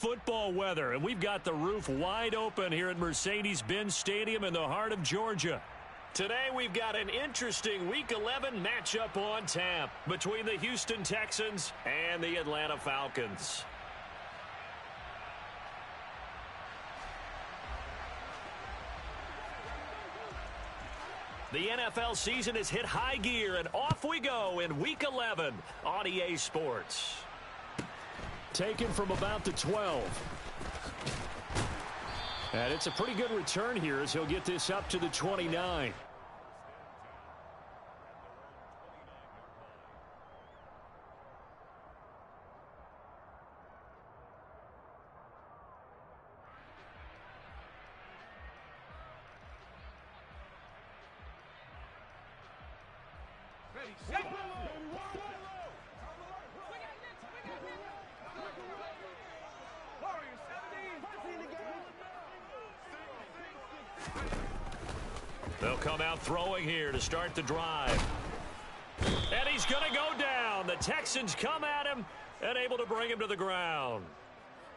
Football weather, and we've got the roof wide open here at Mercedes-Benz Stadium in the heart of Georgia. Today we've got an interesting Week 11 matchup on tap between the Houston Texans and the Atlanta Falcons. The NFL season has hit high gear, and off we go in Week 11 on EA Sports. Taken from about the 12. And it's a pretty good return here as he'll get this up to the 29. They'll come out throwing here to start the drive. And he's going to go down. The Texans come at him and able to bring him to the ground.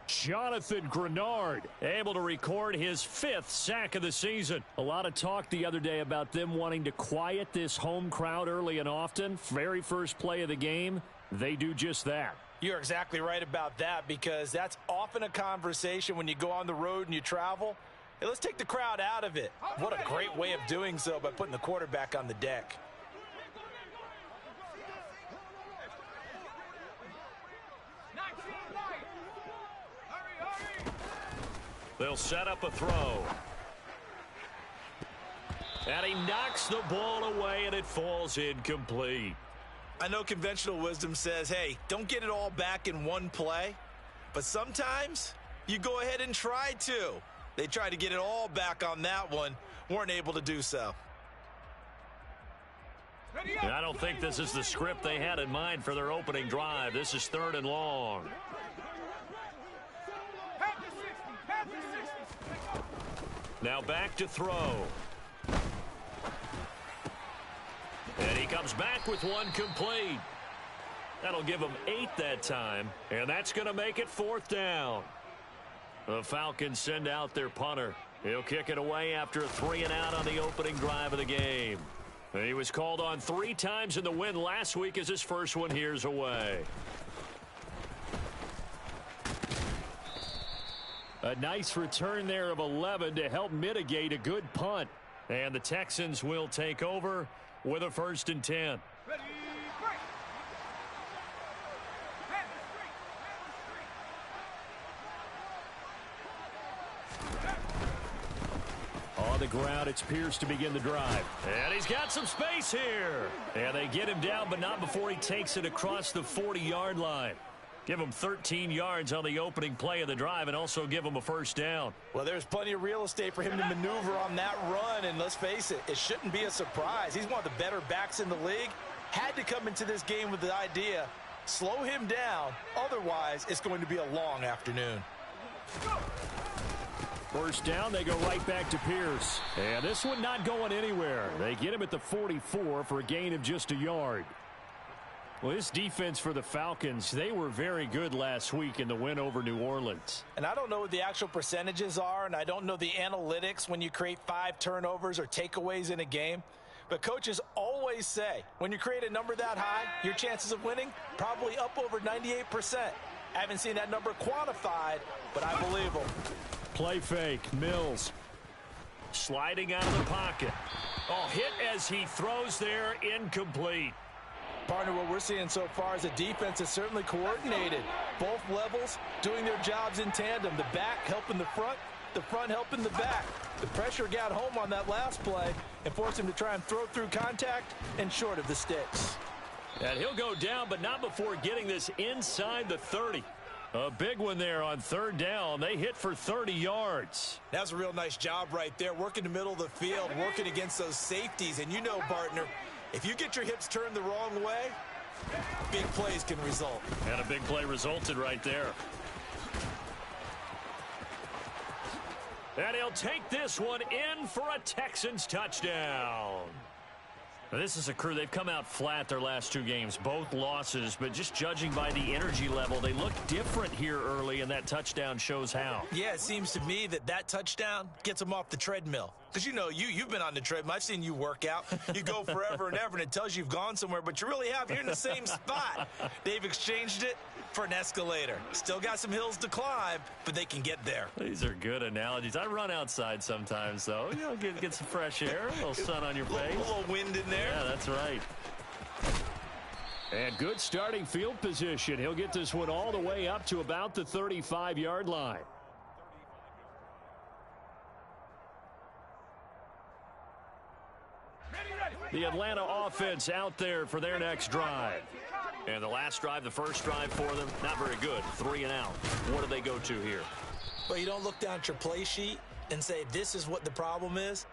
Jonathan Grenard able to record his 5th sack of the season. A lot of talk the other day about them wanting to quiet this home crowd early and often. Very first play of the game, they do just that. You're exactly right about that, because that's often a conversation when you go on the road and you travel. Hey, let's take the crowd out of it. What a great way of doing so by putting the quarterback on the deck. They'll set up a throw. And he knocks the ball away, and it falls incomplete. I know conventional wisdom says, hey, don't get it all back in one play. But sometimes you go ahead and try to. They tried to get it all back on that one. Weren't able to do so. And I don't think this is the script they had in mind for their opening drive. This is 3rd and long. Now back to throw. And he comes back with one complete. That'll give him 8 that time. And that's going to make it 4th down. The Falcons send out their punter. He'll kick it away after a 3-and-out on the opening drive of the game. He was called on 3 times in the win last week as his first one here's away. A nice return there of 11 to help mitigate a good punt. And the Texans will take over with a 1st and 10. On the ground, it's Pierce to begin the drive. And he's got some space here. And they get him down, but not before he takes it across the 40-yard line. Give him 13 yards on the opening play of the drive and also give him a 1st down. Well, there's plenty of real estate for him to maneuver on that run, and let's face it, it shouldn't be a surprise. He's one of the better backs in the league. Had to come into this game with the idea, slow him down, otherwise it's going to be a long afternoon. 1st down, they go right back to Pierce. And this one not going anywhere. They get him at the 44 for a gain of just a yard. Well, this defense for the Falcons, they were very good last week in the win over New Orleans. And I don't know what the actual percentages are, and I don't know the analytics when you create 5 turnovers or takeaways in a game. But coaches always say, when you create a number that high, your chances of winning probably up over 98%. I haven't seen that number quantified, but I believe them. Play fake, Mills. Sliding out of the pocket. Oh, hit as he throws there, incomplete. Partner, what we're seeing so far is the defense is certainly coordinated. Both levels doing their jobs in tandem. The back helping the front helping the back. The pressure got home on that last play and forced him to try and throw through contact and short of the sticks. And he'll go down, but not before getting this inside the 30. A big one there on 3rd down. They hit for 30 yards. That's a real nice job right there, working the middle of the field, working against those safeties. And you know, partner, if you get your hips turned the wrong way, big plays can result. And a big play resulted right there. And he'll take this one in for a Texans touchdown. This is a crew, they've come out flat their last two games, both losses, but just judging by the energy level, they look different here early, and that touchdown shows how. Yeah, it seems to me that touchdown gets them off the treadmill. Because, you know, you've been on the treadmill. I've seen you work out. You go forever and ever, and it tells you you've gone somewhere, but you really have. You're in the same spot. They've exchanged it for an escalator. Still got some hills to climb, but they can get there. These are good analogies. I run outside sometimes, though. You know, get some fresh air, a little sun on your face. A little wind in there. Yeah, that's right. And good starting field position. He'll get this one all the way up to about the 35-yard line. The Atlanta offense out there for their next drive. And the last drive, the first drive for them, not very good. 3 and out. What do they go to here? Well, you don't look down at your play sheet and say, this is what the problem is.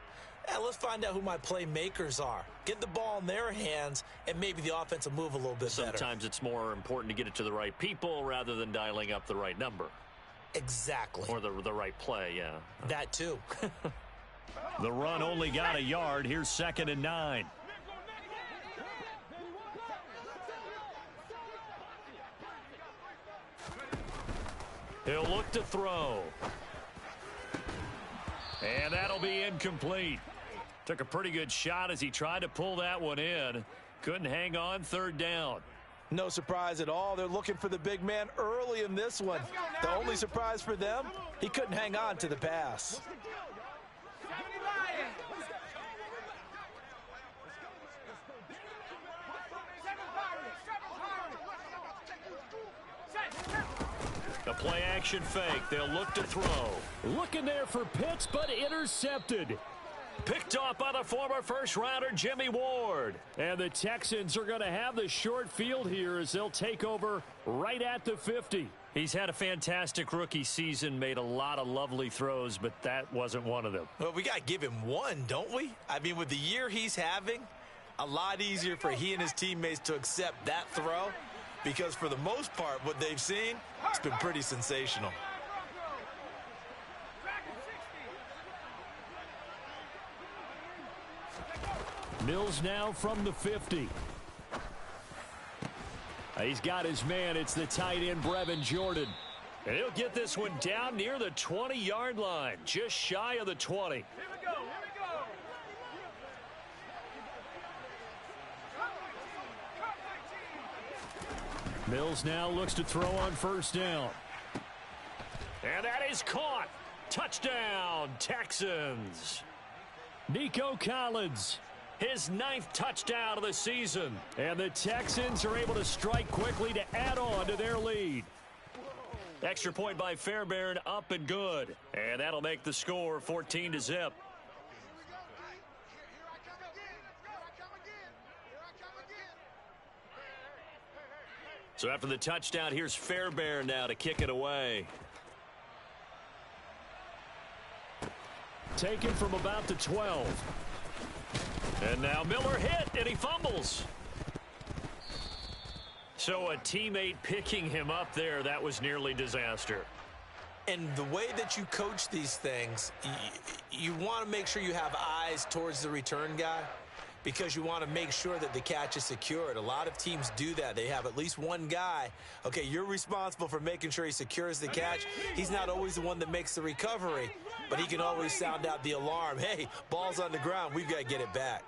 Let's find out who my playmakers are. Get the ball in their hands, and maybe the offense will move a little bit better. Sometimes it's more important to get it to the right people rather than dialing up the right number. Exactly. Or the right play, yeah. That too. The run only got a yard. Here's 2nd and 9. He'll look to throw. And that'll be incomplete. Took a pretty good shot as he tried to pull that one in. Couldn't hang on. 3rd down. No surprise at all. They're looking for the big man early in this one. The only surprise for them, he couldn't hang on to the pass. A play action fake. They'll look to throw. Looking there for Pitts, but intercepted. Picked off by the former first-rounder Jimmy Ward. And the Texans are going to have the short field here as they'll take over right at the 50. He's had a fantastic rookie season, made a lot of lovely throws, but that wasn't one of them. Well, we got to give him one, don't we? I mean, with the year he's having, a lot easier for he and his teammates to accept that throw because for the most part, what they've seen, it's been pretty sensational. Mills now from the 50. He's got his man. It's the tight end, Brevin Jordan. And he'll get this one down near the 20-yard line, just shy of the 20. Here we go. Mills now looks to throw on 1st down. And that is caught. Touchdown, Texans. Nico Collins, his 9th touchdown of the season. And the Texans are able to strike quickly to add on to their lead. Extra point by Fairbairn, up and good. And that'll make the score 14-0. So after the touchdown, here's Fairbairn now to kick it away. Taken from about the 12. And now Miller hit, and he fumbles. So a teammate picking him up there, that was nearly disaster. And the way that you coach these things, you want to make sure you have eyes towards the return guy because you want to make sure that the catch is secured. A lot of teams do that. They have at least one guy. Okay, you're responsible for making sure he secures the catch. He's not always the one that makes the recovery, but he can always sound out the alarm. Hey, ball's on the ground. We've got to get it back.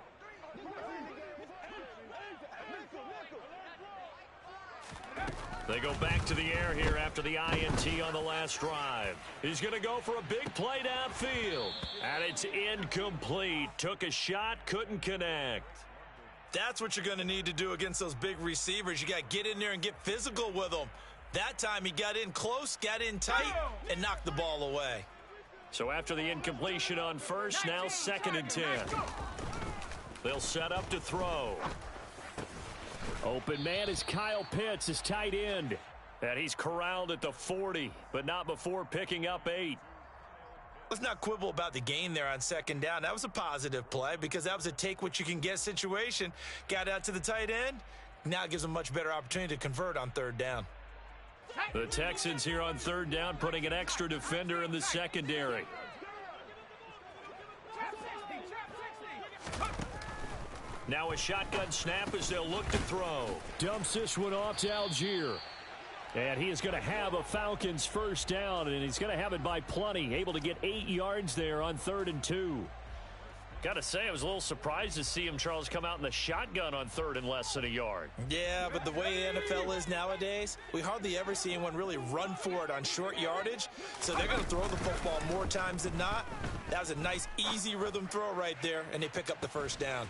They go back to the air here after the INT on the last drive. He's going to go for a big play downfield. And it's incomplete. Took a shot, couldn't connect. That's what you're going to need to do against those big receivers. You got to get in there and get physical with them. That time he got in close, got in tight, and knocked the ball away. So after the incompletion on 1st, now 2nd and 10. They'll set up to throw. Open man is Kyle Pitts, his tight end. And he's corralled at the 40, but not before picking up 8. Let's not quibble about the gain there on 2nd down. That was a positive play because that was a take-what-you-can-get situation. Got out to the tight end. Now it gives them a much better opportunity to convert on 3rd down. The Texans here on 3rd down putting an extra defender in the secondary. Now a shotgun snap as they'll look to throw. Dumps this one off to Algier. And he is going to have a Falcons first down, and he's going to have it by plenty. Able to get 8 yards there on 3rd and 2. Got to say, I was a little surprised to see him, Charles, come out in the shotgun on 3rd and less than a yard. Yeah, but the way the NFL is nowadays, we hardly ever see anyone really run for it on short yardage. So they're going to throw the football more times than not. That was a nice, easy rhythm throw right there, and they pick up the first down.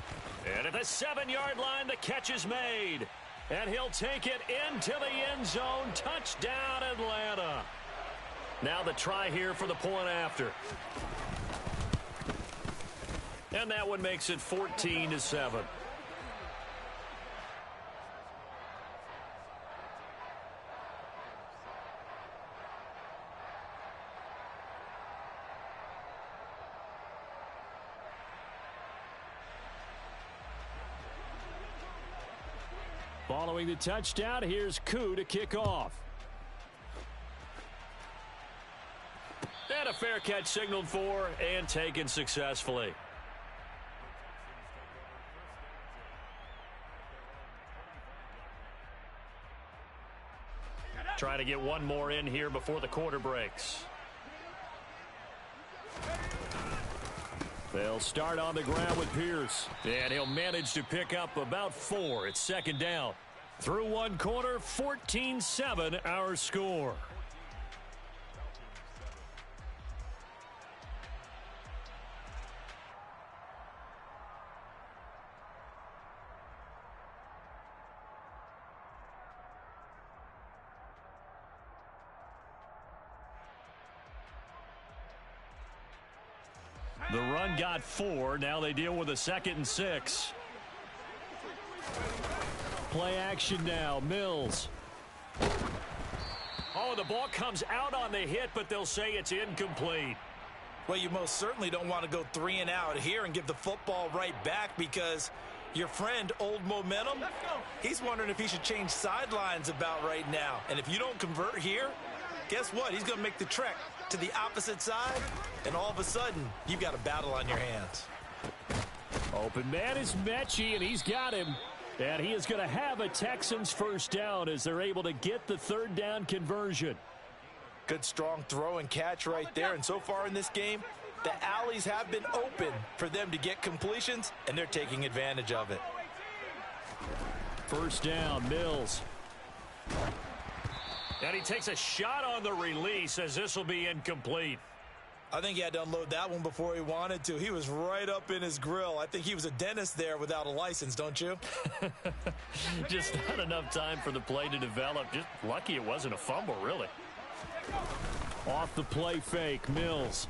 And at the 7-yard line, the catch is made. And he'll take it into the end zone. Touchdown, Atlanta. Now the try here for the point after. And that one makes it 14-7. Following the touchdown, here's Koo to kick off. And a fair catch signaled for and taken successfully. Trying to get one more in here before the quarter breaks. They'll start on the ground with Pierce. And he'll manage to pick up about 4. It's 2nd down. Through one quarter, 14-7 our score. The run got 4. Now they deal with a 2nd and 6. Play action now. Mills. Oh, the ball comes out on the hit, but they'll say it's incomplete. Well, you most certainly don't want to go 3 and out here and give the football right back, because your friend, Old Momentum, he's wondering if he should change sidelines about right now. And if you don't convert here, guess what? He's going to make the trek to the opposite side, and all of a sudden, you've got a battle on your hands. Open man is Mechie, and he's got him. And he is going to have a Texans first down as they're able to get the 3rd down conversion. Good strong throw and catch right there. And so far in this game, the alleys have been open for them to get completions, and they're taking advantage of it. First down, Mills. And he takes a shot on the release as this will be incomplete. I think he had to unload that one before he wanted to. He was right up in his grill. I think he was a dentist there without a license, don't you? Just not enough time for the play to develop. Just lucky it wasn't a fumble, really. Off the play fake, Mills.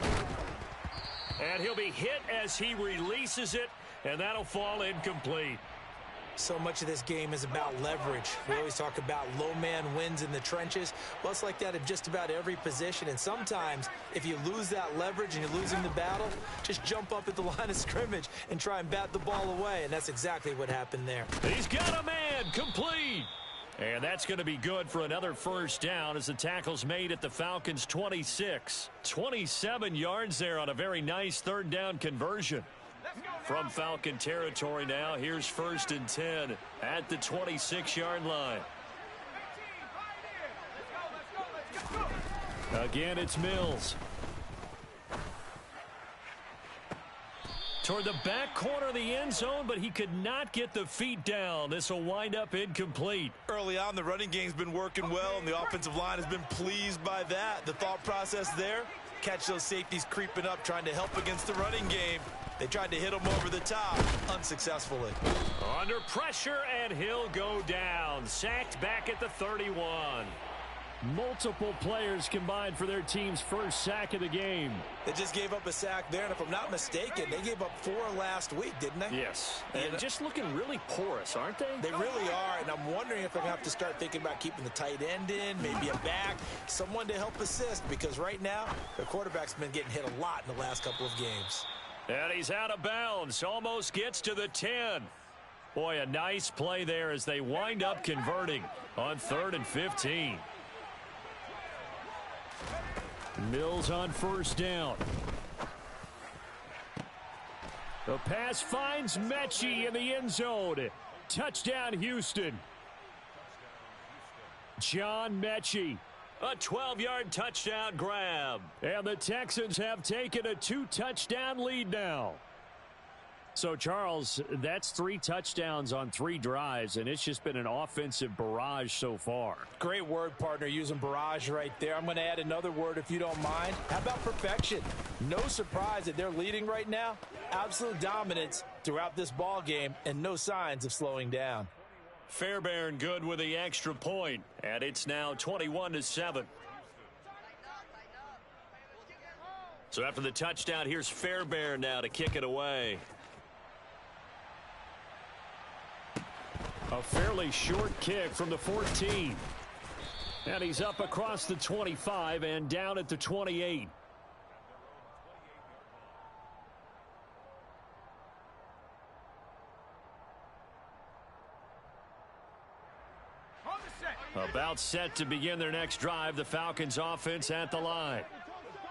And he'll be hit as he releases it, and that'll fall incomplete. So much of this game is about leverage. We always talk about low man wins in the trenches. Well, it's like that in just about every position. And sometimes, if you lose that leverage and you're losing the battle, just jump up at the line of scrimmage and try and bat the ball away. And that's exactly what happened there. He's got a man, complete. And that's going to be good for another first down as the tackle's made at the Falcons' 26. 27 yards there on a very nice 3rd down conversion. From Falcon territory now, here's 1st and 10 at the 26-yard line. Again, it's Mills. Toward the back corner of the end zone, but he could not get the feet down. This will wind up incomplete. Early on, the running game's been working well, and the offensive line has been pleased by that. The thought process there, catch those safeties creeping up, trying to help against the running game. They tried to hit him over the top, unsuccessfully. Under pressure, and he'll go down. Sacked back at the 31. Multiple players combined for their team's first sack of the game. They just gave up a sack there, and if I'm not mistaken, they gave up 4 last week, didn't they? Yes. And just looking really porous, aren't they? They really are, and I'm wondering if they're going to have to start thinking about keeping the tight end in, maybe a back, someone to help assist, because right now, their quarterback's been getting hit a lot in the last couple of games. And he's out of bounds. Almost gets to the 10. Boy, a nice play there as they wind up converting on 3rd and 15. Mills on first down. The pass finds Mechie in the end zone. Touchdown, Houston. John Mechie. A 12-yard touchdown grab. And the Texans have taken a 2-touchdown lead now. So, Charles, that's 3 touchdowns on 3 drives, and it's just been an offensive barrage so far. Great word, partner, using barrage right there. I'm going to add another word if you don't mind. How about perfection? No surprise that they're leading right now. Absolute dominance throughout this ball game and no signs of slowing down. Fairbairn good with the extra point, and it's now 21-7. So after the touchdown, here's Fairbairn now to kick it away. A fairly short kick from the 14. And he's up across the 25 and down at the 28. About set to begin their next drive. The Falcons offense at the line.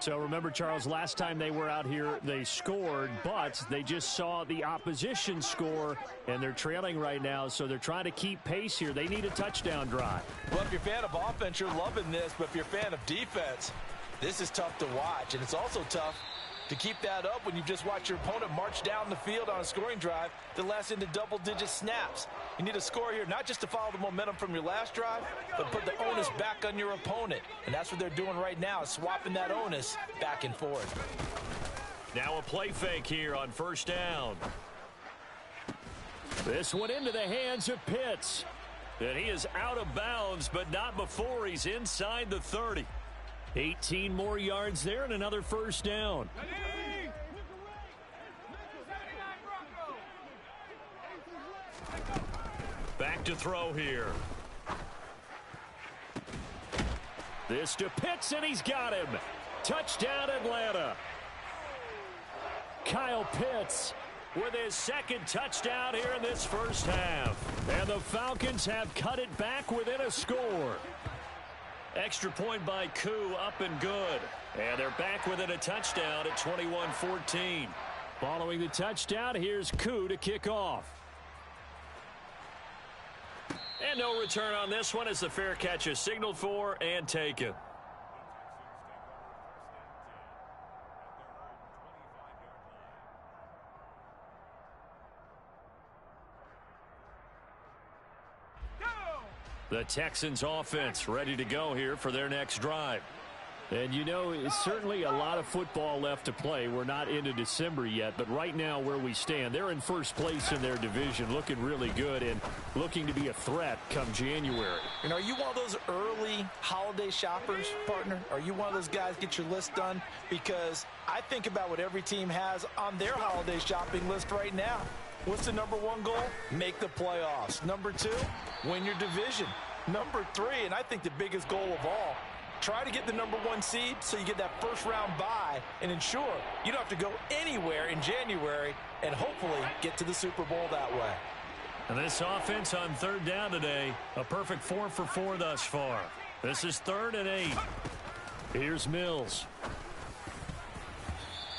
So remember, Charles, last time they were out here, they scored, but they just saw the opposition score, and they're trailing right now, so they're trying to keep pace here. They need a touchdown drive. Well, if you're a fan of offense, you're loving this, but if you're a fan of defense, this is tough to watch, and it's also tough to keep that up when you've just watched your opponent march down the field on a scoring drive that lasts into double-digit snaps. You need a score here, not just to follow the momentum from your last drive, but put the onus back on your opponent. And that's what they're doing right now, swapping that onus back and forth. Now a play fake here on first down. This one into the hands of Pitts. And he is out of bounds, but not before he's inside the 30. 18 more yards there and another first down. Back to throw here. This to Pitts, and he's got him. Touchdown, Atlanta. Kyle Pitts with his second touchdown here in this first half. And the Falcons have cut it back within a score. Extra point by Koo, up and good. And they're back within a touchdown at 21-14. Following the touchdown, here's Koo to kick off. And no return on this one as the fair catch is signaled for and taken. The Texans offense ready to go here for their next drive. And you know, it's certainly a lot of football left to play. We're not into December yet, but right now where we stand, they're in first place in their division, looking really good and looking to be a threat come January. And are you one of those early holiday shoppers, partner? Are you one of those guys get your list done? Because I think about what every team has on their holiday shopping list right now. What's the number one goal? Make the playoffs. Number 2, win your division. Number 3, and I think the biggest goal of all, try to get the number 1 seed so you get that first round bye and ensure you don't have to go anywhere in January and hopefully get to the Super Bowl that way. And this offense on third down today, a perfect 4 for 4 thus far. This is 3rd and 8. Here's Mills.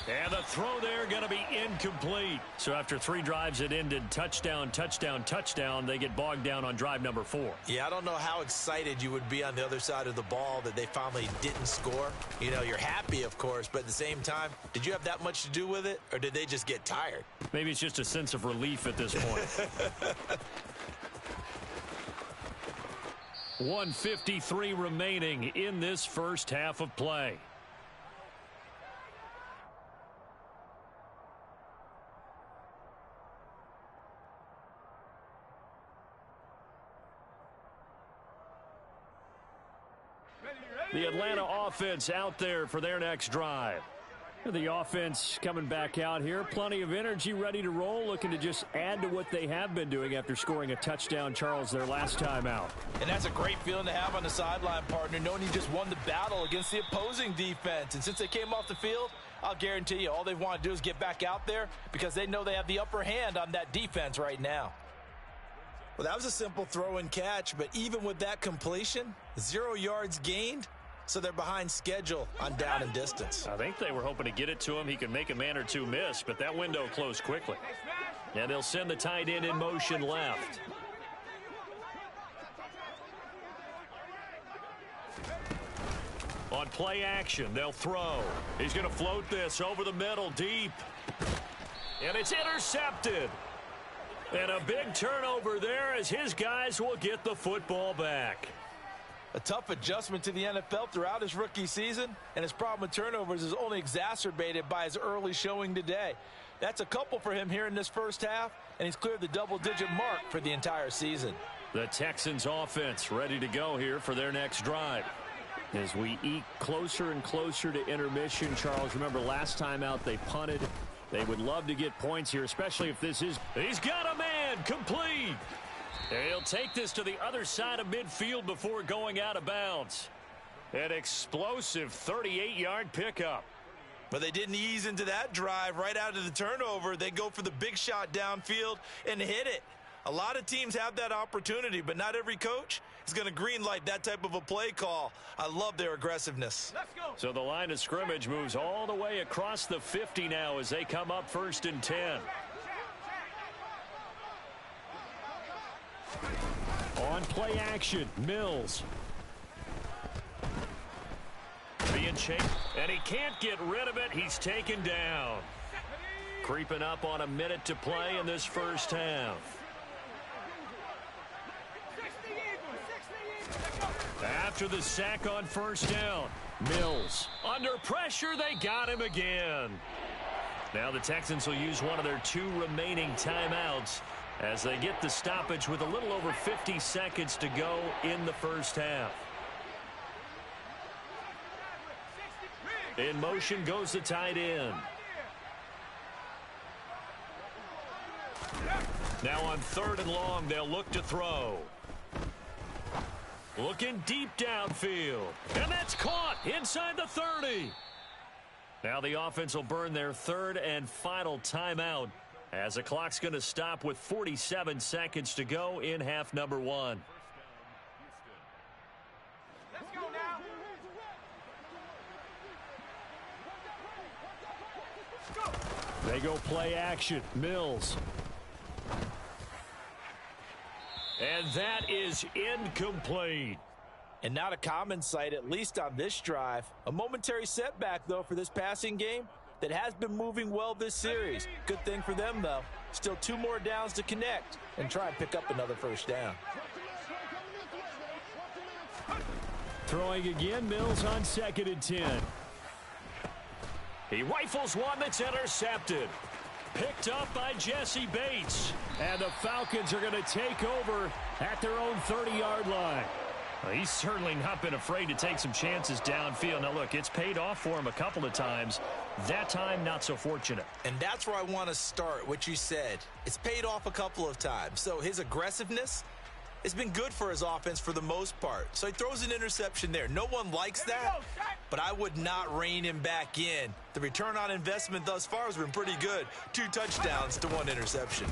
And the throw there going to be incomplete. So after 3 drives that ended touchdown, touchdown, touchdown, they get bogged down on drive number 4. Yeah, I don't know how excited you would be on the other side of the ball that they finally didn't score. You know, you're happy, of course, but at the same time, did you have that much to do with it, or did they just get tired? Maybe it's just a sense of relief at this point. 1:53 remaining in this first half of play. The Atlanta offense out there for their next drive. The offense coming back out here. Plenty of energy, ready to roll, looking to just add to what they have been doing after scoring a touchdown, Charles, their last time out. And that's a great feeling to have on the sideline, partner, knowing you just won the battle against the opposing defense. And since they came off the field, I'll guarantee you all they want to do is get back out there because they know they have the upper hand on that defense right now. Well, that was a simple throw and catch, but even with that completion, 0 yards gained, so they're behind schedule on down and distance. I think they were hoping to get it to him. He could make a man or two miss, but that window closed quickly. And they'll send the tight end in motion left. On play action, they'll throw. He's going to float this over the middle deep. And it's intercepted. And a big turnover there as his guys will get the football back. A tough adjustment to the NFL throughout his rookie season, and his problem with turnovers is only exacerbated by his early showing today. That's a couple for him here in this first half, and he's cleared the double-digit mark for the entire season. The Texans offense ready to go here for their next drive. As we eke closer and closer to intermission, Charles, remember last time out they punted. They would love to get points here, especially if this is... He's got a man, complete. He'll take this to the other side of midfield before going out of bounds. An explosive 38-yard pickup. But they didn't ease into that drive right out of the turnover. They go for the big shot downfield and hit it. A lot of teams have that opportunity, but not every coach is going to greenlight that type of a play call. I love their aggressiveness. Let's go. So the line of scrimmage moves all the way across the 50 now as they come up 1st and 10. On play action, Mills. Being chased, and he can't get rid of it. He's taken down. Creeping up on a minute to play in this first half. After the sack on first down, Mills. Under pressure, they got him again. Now the Texans will use one of their 2 remaining timeouts as they get the stoppage with a little over 50 seconds to go in the first half. In motion goes the tight end. Now on 3rd and long, they'll look to throw. Looking deep downfield. And that's caught inside the 30. Now the offense will burn their 3rd and final timeout as the clock's going to stop with 47 seconds to go in half number 1. Let's go now. They go play action. Mills. And that is incomplete. And not a common sight, at least on this drive. A momentary setback, though, for this passing game that has been moving well this series. Good thing for them, though. Still 2 more downs to connect and try and pick up another first down. Throwing again, Mills on 2nd and 10. He rifles one that's intercepted. Picked up by Jesse Bates. And the Falcons are going to take over at their own 30-yard line. Well, he's certainly not been afraid to take some chances downfield. Now, look, it's paid off for him a couple of times. That time, not so fortunate. And that's where I want to start, what you said. It's paid off a couple of times. So his aggressiveness has been good for his offense for the most part. So he throws an interception there. No one likes that, but I would not rein him back in. The return on investment thus far has been pretty good. 2 touchdowns to 1 interception.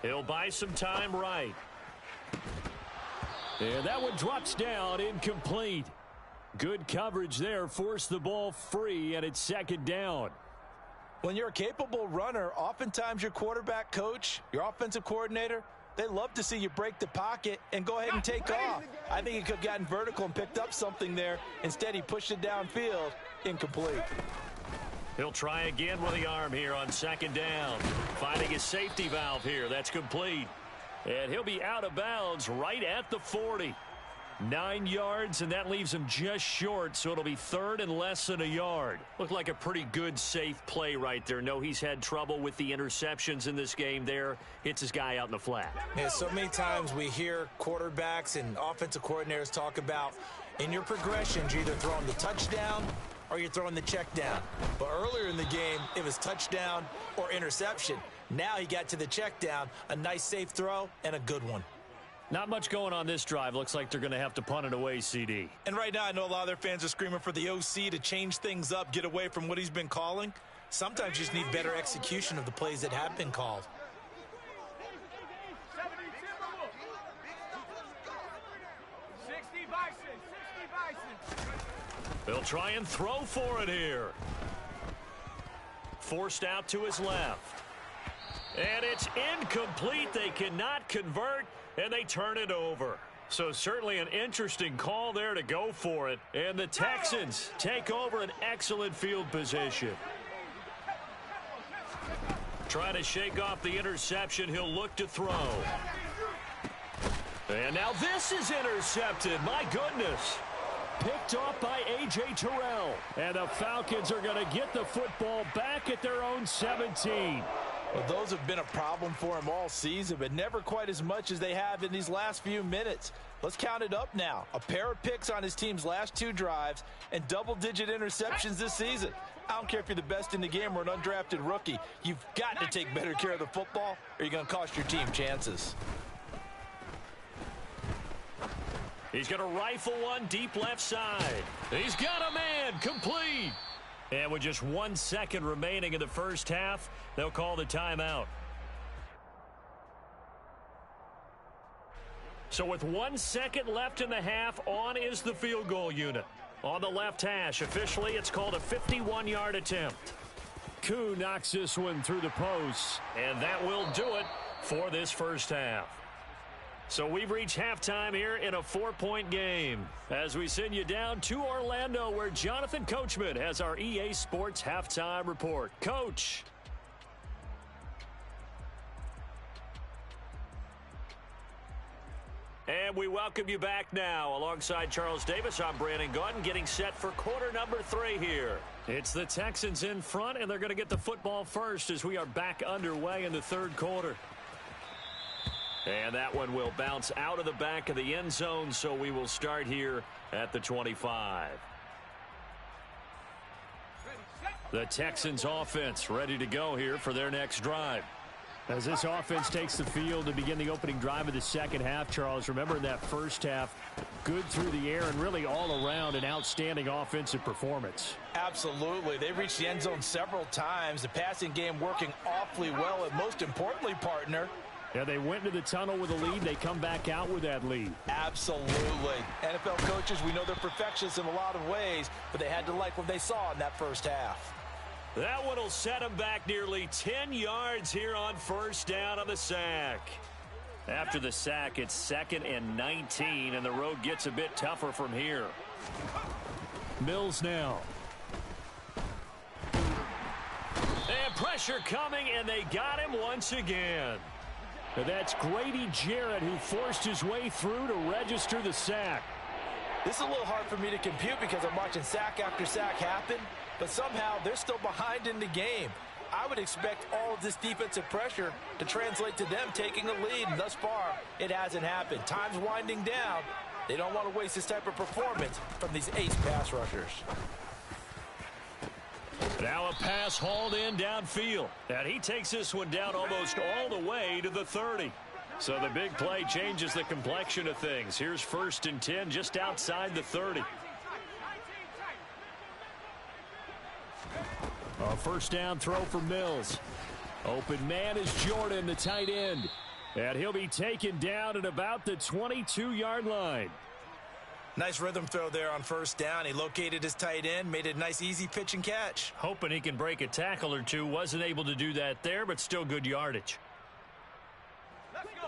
He'll buy some time right. And that one drops down, incomplete. Good coverage there, forced the ball free, and it's 2nd down. When you're a capable runner, oftentimes your quarterback coach, your offensive coordinator, they love to see you break the pocket and go ahead and take off. I think he could have gotten vertical and picked up something there. Instead, he pushed it downfield, incomplete. He'll try again with the arm here on 2nd down. Finding his safety valve here. That's complete. And he'll be out of bounds right at the 40. 9 yards, and that leaves him just short, so it'll be 3rd and less than a yard. Looked like a pretty good, safe play right there. No, he's had trouble with the interceptions in this game there. Hits his guy out in the flat. Yeah, so many times we hear quarterbacks and offensive coordinators talk about in your progressions, you're either throwing the touchdown or you're throwing the check down. But earlier in the game, it was touchdown or interception. Now he got to the check down, a nice safe throw, and a good one. Not much going on this drive. Looks like they're going to have to punt it away, CD. And right now, I know a lot of their fans are screaming for the OC to change things up, get away from what he's been calling. Sometimes you just need better execution of the plays that have been called. 60 Bison, 60 Bison. They'll try and throw for it here. Forced out to his left. And it's incomplete. They cannot convert, and they turn it over. So certainly an interesting call there to go for it. And the Texans take over an excellent field position. Trying to shake off the interception. He'll look to throw. And now this is intercepted. My goodness. Picked off by A.J. Terrell. And the Falcons are going to get the football back at their own 17. Well, those have been a problem for him all season, but never quite as much as they have in these last few minutes. Let's count it up now. A pair of picks on his team's last 2 drives and double-digit interceptions this season. I don't care if you're the best in the game or an undrafted rookie. You've got to take better care of the football or you're going to cost your team chances. He's going to rifle one deep left side. He's got a man, complete. And with just 1 second remaining in the first half, they'll call the timeout. So with 1 second left in the half, on is the field goal unit. On the left hash, officially it's called a 51-yard attempt. Koo knocks this one through the post, and that will do it for this first half. So we've reached halftime here in a 4-point game as we send you down to Orlando where Jonathan Coachman has our EA Sports halftime report. Coach. And we welcome you back now. Alongside Charles Davis, I'm Brandon Gautin getting set for quarter number 3 here. It's the Texans in front, and they're going to get the football first as we are back underway in the third quarter. And that one will bounce out of the back of the end zone, so we will start here at the 25. The Texans offense ready to go here for their next drive. As this offense takes the field to begin the opening drive of the second half, Charles, remember in that first half, good through the air and really all around an outstanding offensive performance. Absolutely. They reached the end zone several times. The passing game working awfully well, and most importantly, partner, yeah, they went into the tunnel with a lead. They come back out with that lead. Absolutely. NFL coaches, we know they're perfectionists in a lot of ways, but they had to like what they saw in that first half. That one will set them back nearly 10 yards here on first down on the sack. After the sack, it's 2nd and 19, and the road gets a bit tougher from here. Mills now. And pressure coming, and they got him once again. That's Grady Jarrett who forced his way through to register the sack. This is a little hard for me to compute because I'm watching sack after sack happen, but somehow they're still behind in the game. I would expect all of this defensive pressure to translate to them taking a lead, and thus far, it hasn't happened. Time's winding down. They don't want to waste this type of performance from these ace pass rushers. Now a pass hauled in downfield. And he takes this one down almost all the way to the 30. So the big play changes the complexion of things. Here's 1st and 10 just outside the 30. A first down throw for Mills. Open man is Jordan, the tight end. And he'll be taken down at about the 22-yard line. Nice rhythm throw there on first down. He located his tight end, made it a nice easy pitch and catch. Hoping he can break a tackle or two. Wasn't able to do that there, but still good yardage. Let's go.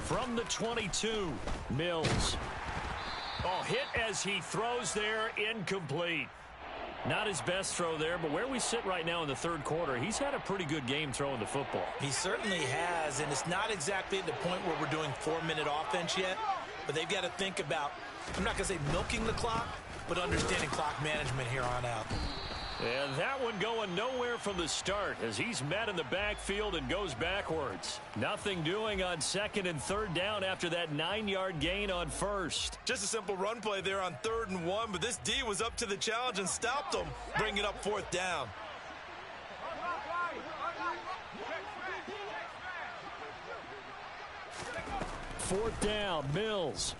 From the 22, Mills. Oh, hit as he throws there, incomplete. Not his best throw there, but where we sit right now in the third quarter, he's had a pretty good game throwing the football. He certainly has, and it's not exactly at the point where we're doing 4-minute offense yet, but they've got to think about, I'm not going to say milking the clock, but understanding clock management here on out. And that one going nowhere from the start as he's met in the backfield and goes backwards. Nothing doing on 2nd and 3rd down after that 9-yard gain on 1st. Just a simple run play there on 3rd and 1, but this D was up to the challenge and stopped him, bringing up 4th down. Fourth down, Mills.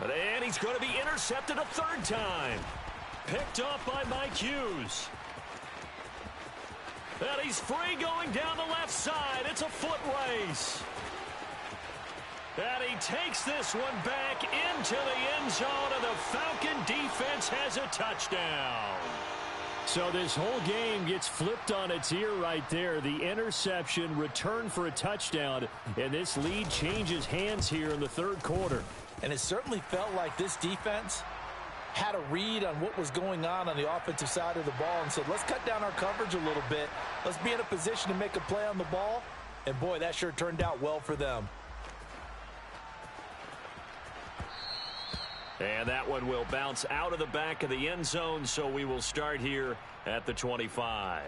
And he's going to be intercepted a 3rd time. Picked off by Mike Hughes. And he's free going down the left And he takes this one back into the end zone, and the Falcon defense has a touchdown. So this whole game gets flipped on its ear right there. The interception, return for a touchdown, and this lead changes hands here in the third quarter. And it certainly felt like this defense had a read on what was going on the offensive side of the ball and said, let's cut down our coverage a little bit. Let's be in a position to make a play on the ball. And, boy, that sure turned out well for them. And that one will bounce out of the back of the end zone, so we will start here at the 25.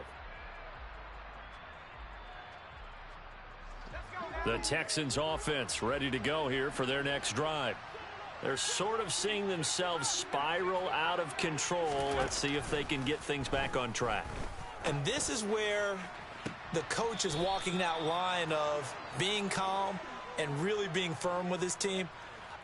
The Texans offense ready to go here for their next drive. They're sort of seeing themselves spiral out of control. Let's see if they can get things back on track. And this is where the coach is walking that line of being calm and really being firm with his team.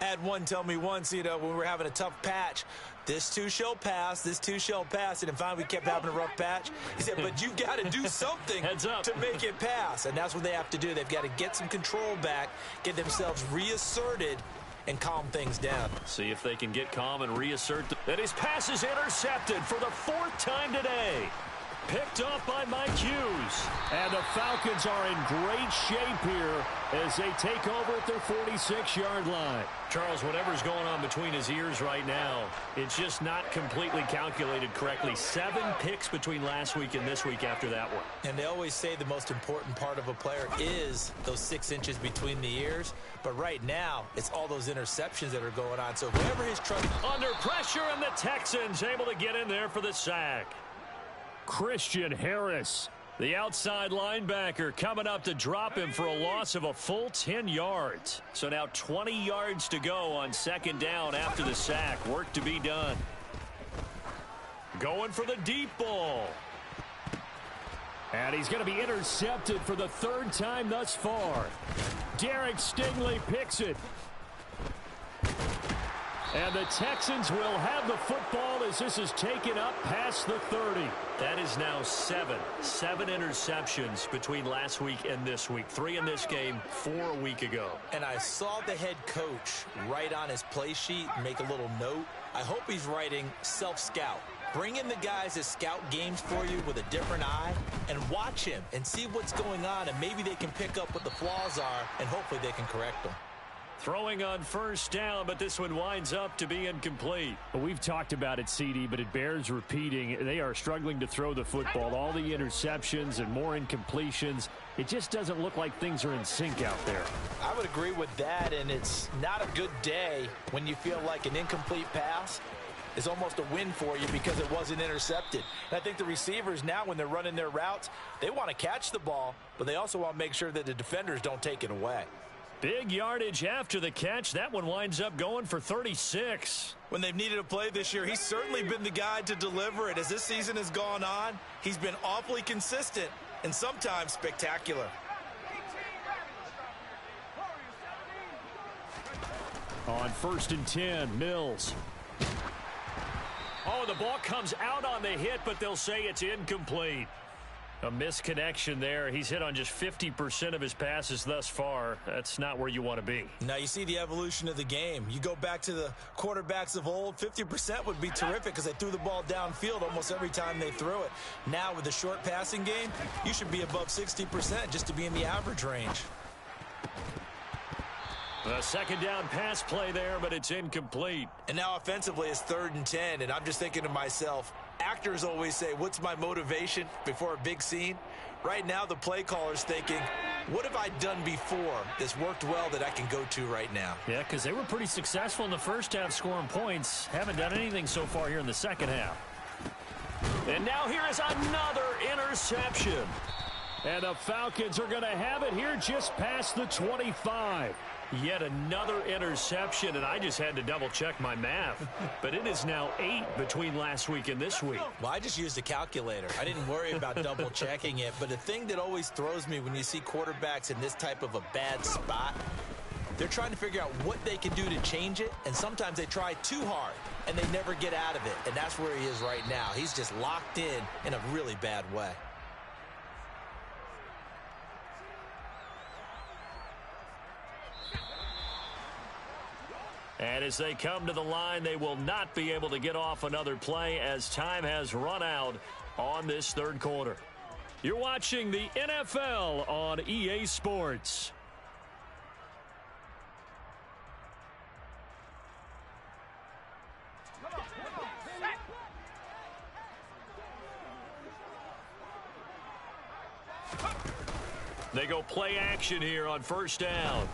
I had one tell me once, when we were having a tough patch, this too shall pass, this too shall pass. And finally we kept having a rough patch. He said, but you've got to do something to make it pass. And that's what they have to do. They've got to get some control back, get themselves reasserted, and calm things down. See if they can get calm and reassert. And his pass is intercepted for the fourth time today. Picked off by Mike Hughes. And the Falcons are in great shape here as they take over at their 46-yard line. Charles, whatever's going on between his ears right now, it's just not completely calculated correctly. 7 picks between last week and this week after that one. And they always say the most important part of a player is those 6 inches between the ears. But right now, it's all those interceptions that are going on. So whoever his trust... Under pressure, and the Texans able to get in there for the sack. Christian Harris, the outside linebacker, coming up to drop him for a loss of a full 10 yards. So now 20 yards to go on second down after the sack. Work to be done. Going for the deep ball. And he's going to be intercepted for the third time thus far. Derek Stingley picks it. And the Texans will have the football as this is taken up past the 30. That is now 7 interceptions between last week and this week. 3 in this game, 4 a week ago. And I saw the head coach write on his play sheet, make a little note. I hope he's writing self-scout. Bring in the guys that scout games for you with a different eye and watch him and see what's going on, and maybe they can pick up what the flaws are, and hopefully they can correct them. Throwing on first down, but this one winds up to be incomplete. Well, we've talked about it, CD, but it bears repeating. They are struggling to throw the football. All the interceptions and more incompletions. It just doesn't look like things are in sync out there. I would agree with that, and it's not a good day when you feel like an incomplete pass is almost a win for you because it wasn't intercepted. And I think the receivers now, when they're running their routes, they want to catch the ball, but they also want to make sure that the defenders don't take it away. Big yardage after the catch. That one winds up going for 36. When they've needed a play this year, he's certainly been the guy to deliver it. As this season has gone on, he's been awfully consistent and sometimes spectacular. On 1st and 10, Mills. Oh, the ball comes out on the hit, but they'll say it's incomplete. A misconnection there. He's hit on just 50% of his passes thus far. That's not where you want to be. Now you see the evolution of the game. You go back to the quarterbacks of old, 50% would be terrific because they threw the ball downfield almost every time they threw it. Now with the short passing game, you should be above 60% just to be in the average range. A second down pass play there, but it's incomplete. And now offensively it's 3rd and 10, and I'm just thinking to myself, actors always say, what's my motivation before a big scene? Right now the play caller's thinking, what have I done before that's worked well that I can go to right now? Yeah, because they were pretty successful in the first half scoring points. Haven't done anything so far here in the second half. And now here is another interception. And the Falcons are going to have it here just past the 25. Yet another interception, and I just had to double-check my math. But it is now 8 between last week and this week. Well, I just used a calculator. I didn't worry about double-checking it. But the thing that always throws me when you see quarterbacks in this type of a bad spot, they're trying to figure out what they can do to change it, and sometimes they try too hard, and they never get out of it. And that's where he is right now. He's just locked in a really bad way. And as they come to the line, they will not be able to get off another play as time has run out on this third quarter. You're watching the NFL on EA Sports. They go play action here on first down.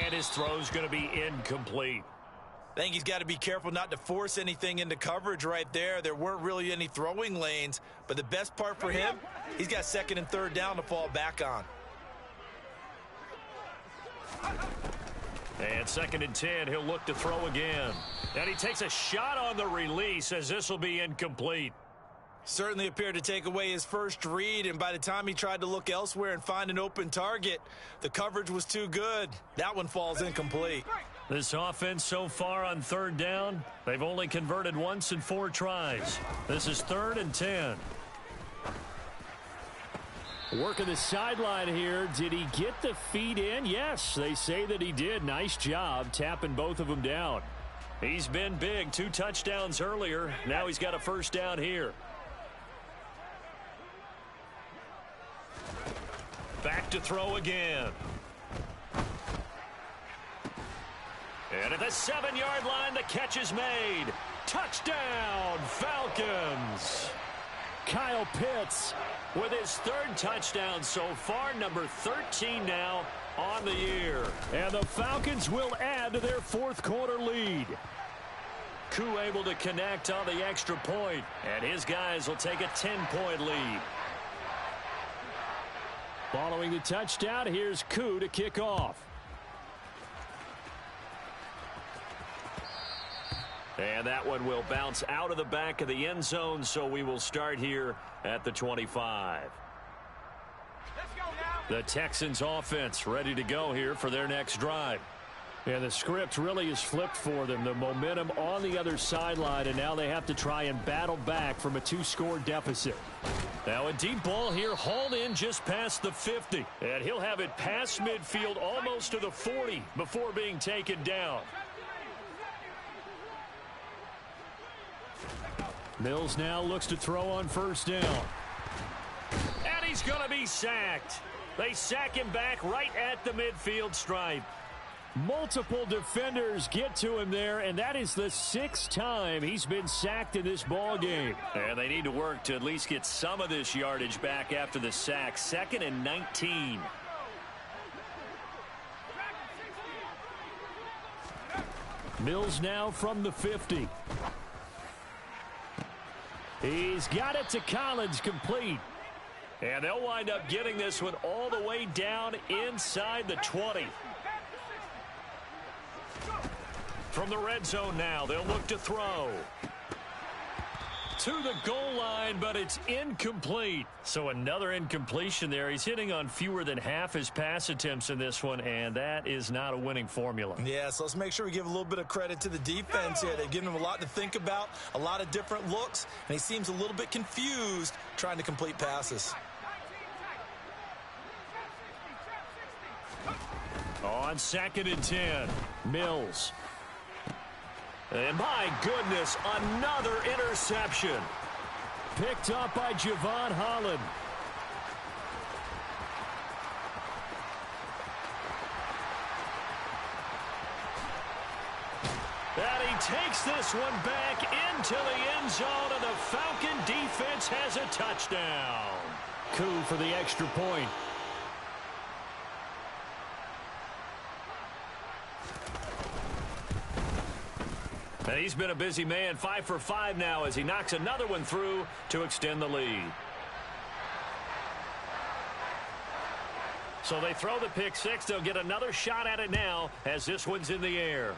And his throw's going to be incomplete. I think he's got to be careful not to force anything into coverage right there. There weren't really any throwing lanes, but the best part for him, he's got second and third down to fall back on. And second and 10, he'll look to throw again. And he takes a shot on the release as this will be incomplete. Certainly appeared to take away his first read, and by the time he tried to look elsewhere and find an open target, the coverage was too good. That one falls incomplete. This offense so far on third down, they've only converted once in 4 tries. This is 3rd and 10. Working the sideline here. Did he get the feet in? Yes, they say that he did. Nice job tapping both of them down. He's been big. 2 touchdowns earlier. Now he's got a first down here. Back to throw again. And at the 7-yard line, the catch is made. Touchdown, Falcons. Kyle Pitts with his 3rd touchdown so far, number 13 now on the year. And the Falcons will add to their 4th quarter lead. Koo able to connect on the extra point, and his guys will take a 10-point lead. Following the touchdown, here's Koo to kick off. And that one will bounce out of the back of the end zone, so we will start here at the 25. Let's go now. The Texans offense ready to go here for their next drive. And the script really is flipped for them. The momentum on the other sideline, and now they have to try and battle back from a 2-score deficit. Now a deep ball here, hauled in just past the 50. And he'll have it past midfield almost to the 40 before being taken down. Mills now looks to throw on first down. And he's going to be sacked. They sack him back right at the midfield stripe. Multiple defenders get to him there, and that is the 6th time he's been sacked in this ball game. And they need to work to at least get some of this yardage back after the sack. 2nd and 19. Mills now from the 50. He's got it to Collins, complete. And they'll wind up getting this one all the way down inside the 20. From the red zone now, they'll look to throw. To the goal line, but it's incomplete. So another incompletion there. He's hitting on fewer than half his pass attempts in this one, and that is not a winning formula. Yeah, so let's make sure we give a little bit of credit to the defense here. They've given him a lot to think about, a lot of different looks, and he seems a little bit confused trying to complete passes. On 2nd and 10, Mills. And my goodness, another interception. Picked up by Javon Holland. And he takes this one back into the end zone, and the Falcon defense has a touchdown. Koo for the extra point. And he's been a busy man, 5 for 5 now as he knocks another one through to extend the lead. So they throw the pick 6. They'll get another shot at it now as this one's in the air.